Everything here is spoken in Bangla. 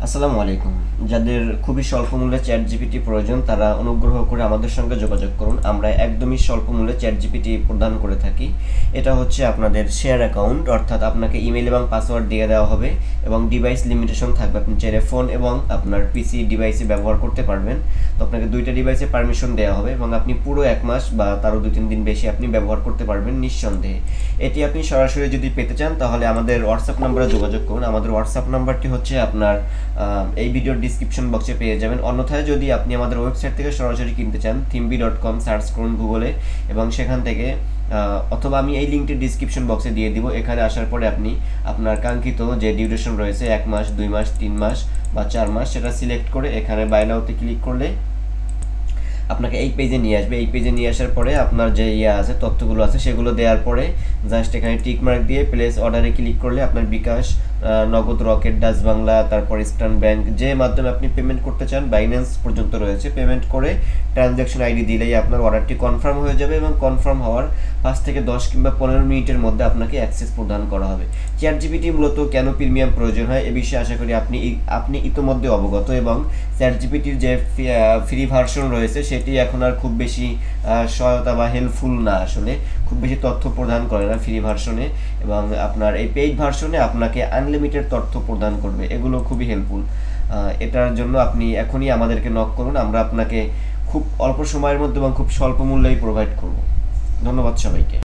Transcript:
আসসালামু আলাইকুম। যাদের খুবই স্বল্প মূল্যে চ্যাট জিপিটি প্রয়োজন তারা অনুগ্রহ করে আমাদের সঙ্গে যোগাযোগ করুন। আমরা একদমই স্বল্প মূল্যে চ্যাট জিপিটি প্রদান করে থাকি। এটা হচ্ছে আপনাদের শেয়ার অ্যাকাউন্ট, অর্থাৎ আপনাকে ইমেল এবং পাসওয়ার্ড দিয়ে দেওয়া হবে এবং ডিভাইস লিমিটেশন থাকবে। আপনি চাইলে ফোন এবং আপনার পিসি ডিভাইসে ব্যবহার করতে পারবেন। তো আপনাকে দুইটা ডিভাইসে পারমিশন দেওয়া হবে এবং আপনি পুরো 1 মাস বা তারও 2-3 দিন বেশি আপনি ব্যবহার করতে পারবেন নিঃসন্দেহে। এটি আপনি সরাসরি যদি পেতে চান তাহলে আমাদের হোয়াটসঅ্যাপ নাম্বারে যোগাযোগ করুন। আমাদের হোয়াটসঅ্যাপ নাম্বারটি হচ্ছে আপনার এই ভিডিওর ডিসক্রিপশন বক্সে পেয়ে যাবেন। অন্যথায় যদি আপনি আমাদের ওয়েবসাইট থেকে সরাসরি কিনতে চান, thimby.com সার্চ করুন গুগলে এবং সেখান থেকে অথবা আমি এই লিঙ্কটি ডিসক্রিপশন বক্সে দিয়ে দিব। এখানে আসার পরে আপনি আপনার কাঙ্ক্ষিত যে ডিউরেশন রয়েছে 1 মাস, 2 মাস, 3 মাস বা 4 মাস সেটা সিলেক্ট করে এখানে বাই নাওতে ক্লিক করলে আপনাকে এই পেজে নিয়ে আসবে। এই পেজে নিয়ে আসার পরে আপনার যে আছে তথ্যগুলো আছে সেগুলো দেওয়ার পরে জাস্ট এখানে টিক মার্ক দিয়ে প্লেস অর্ডারে ক্লিক করলে আপনার বিকাশ, নগদ, রকেট, ডাচ বাংলা, তারপর ইস্টার্ন ব্যাংক যে মাধ্যমে আপনি পেমেন্ট করতে চান, বাইন্যান্স পর্যন্ত রয়েছে, পেমেন্ট করে ট্রানজ্যাকশন আইডি দিলেই আপনার অর্ডারটি কনফার্ম হয়ে যাবে এবং কনফার্ম হওয়ার 5 থেকে 10 কিংবা 15 মিনিটের মধ্যে আপনাকে অ্যাক্সেস প্রদান করা হবে। চ্যাট জিপিটি মূলত কেন প্রিমিয়াম প্রয়োজন হয় এ বিষয়ে আশা করি আপনি ইতোমধ্যে অবগত এবং চ্যাট জিপিটির যে ফ্রি ভার্সন রয়েছে সেটি এখন আর খুব বেশি সহায়তা বা হেল্পফুল না, আসলে খুব বেশি তথ্য প্রদান করে না ফ্রি ভার্সনে, এবং আপনার এই পেইড ভার্সনে আপনাকে আনলিমিটেড তথ্য প্রদান করবে। এগুলো খুবই হেল্পফুল। এটার জন্য আপনি এখনই আমাদেরকে নক করুন, আমরা আপনাকে খুব অল্প সময়ের মধ্যে এবং খুব স্বল্প মূল্যেই প্রোভাইড করব। ধন্যবাদ সবাইকে।